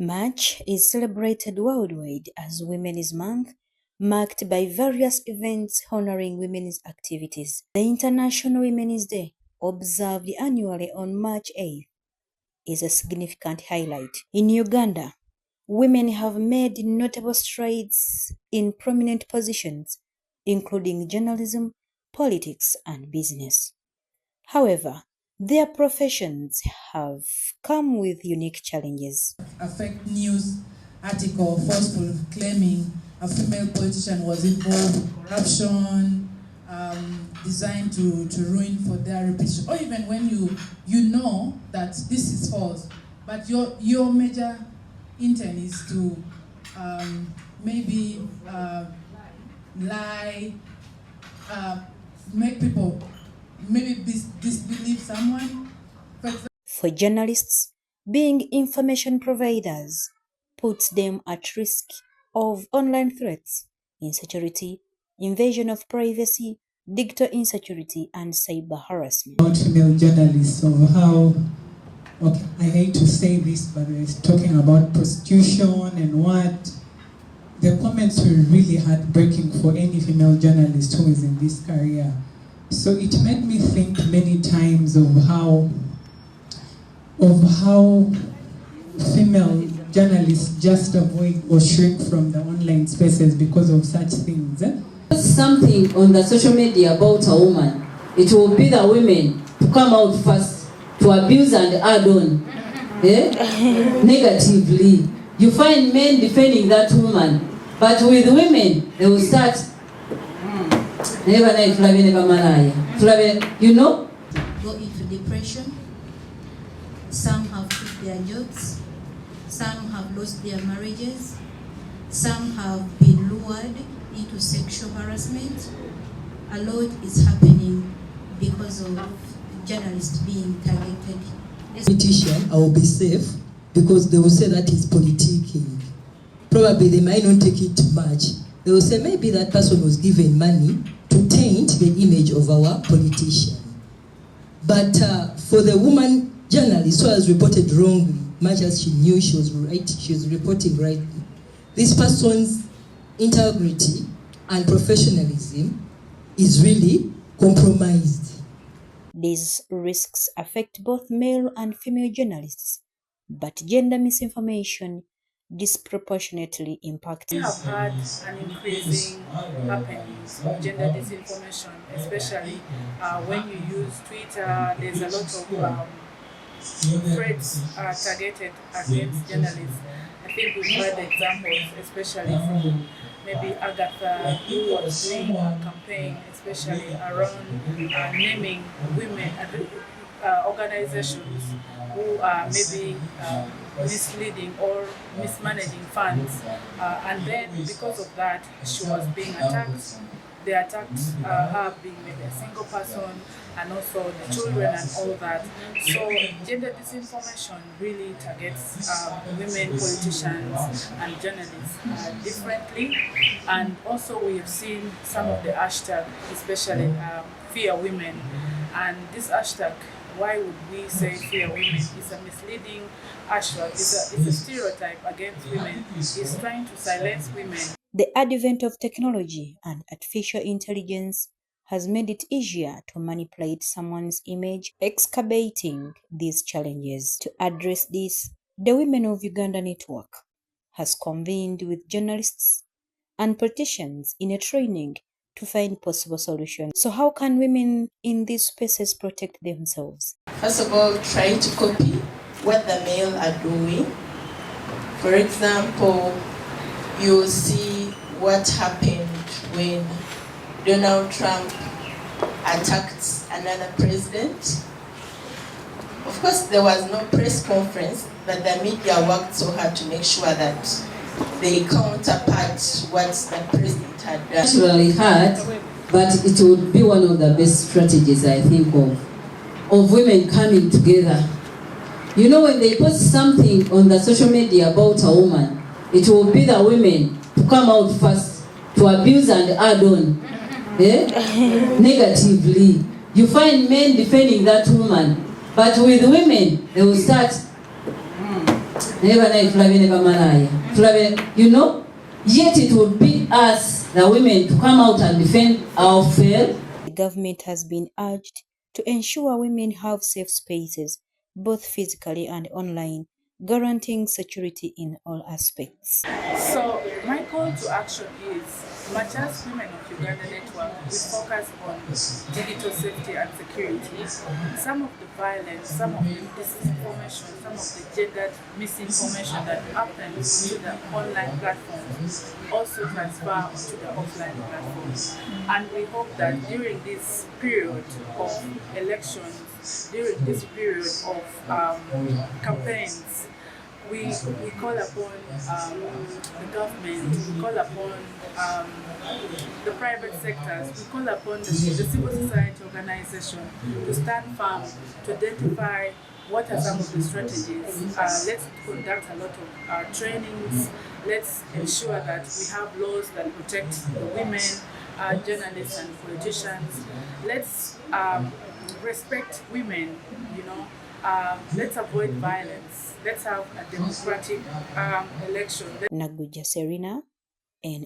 March is celebrated worldwide as Women's Month, marked by various events honoring women's activities. The International Women's Day, observed annually on March 8th, is a significant highlight. In Uganda, women have made notable strides in prominent positions, including journalism, politics, and business. However, their professions have come with unique challenges. A fake news article forceful claiming a female politician was involved in corruption, designed to ruin for their reputation, or even when you know that this is false, but your major intent is to maybe lie, make people maybe disbelieve someone. For journalists, being information providers puts them at risk of online threats, insecurity, invasion of privacy, digital insecurity, and cyber harassment. About female journalists, of how, okay, I hate to say this, but we're talking about prostitution and what. The comments were really heartbreaking for any female journalist who is in this career. So it made me think many times of how female journalists just avoid or shrink from the online spaces because of such things. Something on the social media about a woman, it will be the women to come out first to abuse and add on negatively. You find men defending that woman, but with women, they will start you know? Go into depression. Some have quit their jobs. Some have lost their marriages. Some have been lured into sexual harassment. A lot is happening because of journalists being targeted. Politician, I will be safe because they will say that is politicking. Probably they might not take it too much. They will say maybe that person was given money to taint the image of our politician. But for the woman journalist who has reported wrongly, much as she knew she was right, she was reporting rightly, this person's integrity and professionalism is really compromised. These risks affect both male and female journalists, but gender misinformation disproportionately impacts. We have had an increasing happenings of gender disinformation, especially when you use Twitter. There's a lot of threats targeted against journalists. I think we've heard examples, especially from maybe Agatha, who was doing a campaign, especially around naming women organizations who are maybe misleading or mismanaging funds, and then because of that she was being attacked. They attacked her being maybe a single person, and also the children and all that. So gender disinformation really targets women politicians and journalists differently. And also we have seen some of the hashtag, especially fear women, and this hashtag, why would we say fear women? It's a misleading hashtag. It's a stereotype against women. It's trying to silence women. The advent of technology and artificial intelligence has made it easier to manipulate someone's image. Excavating these challenges. To address this, the Women of Uganda Network has convened with journalists and politicians in a training to find possible solutions. So how can women in these spaces protect themselves? First of all, try to copy what the male are doing. For example, you see what happened when Donald Trump attacked another president. Of course, there was no press conference, but the media worked so hard to make sure that they counterpart what the president had done. Naturally hard, but it would be one of the best strategies, I think, of women coming together. You know, when they post something on the social media about a woman, it will be the women to come out first to abuse and add on negatively. You find men defending that woman, but with women, they will start You know, yet it would be us, the women, to come out and defend our faith. The government has been urged to ensure women have safe spaces, both physically and online, guaranteeing security in all aspects. So my call to action is, much as Women of Uganda Network, we focus on digital safety and security. Some of the violence, some of the disinformation, some of the gendered misinformation that happens to the online platforms also transfer onto the offline platforms. And we hope that during this period of elections, during this period of campaigns, we call upon the government, we call upon the private sectors, we call upon the civil society organization to stand firm, to identify what are some of the strategies. Let's conduct a lot of trainings. Let's ensure that we have laws that protect the women, journalists and politicians. Let's respect women, you know. Let's avoid violence. Let's have a democratic election. Naguja Serena, and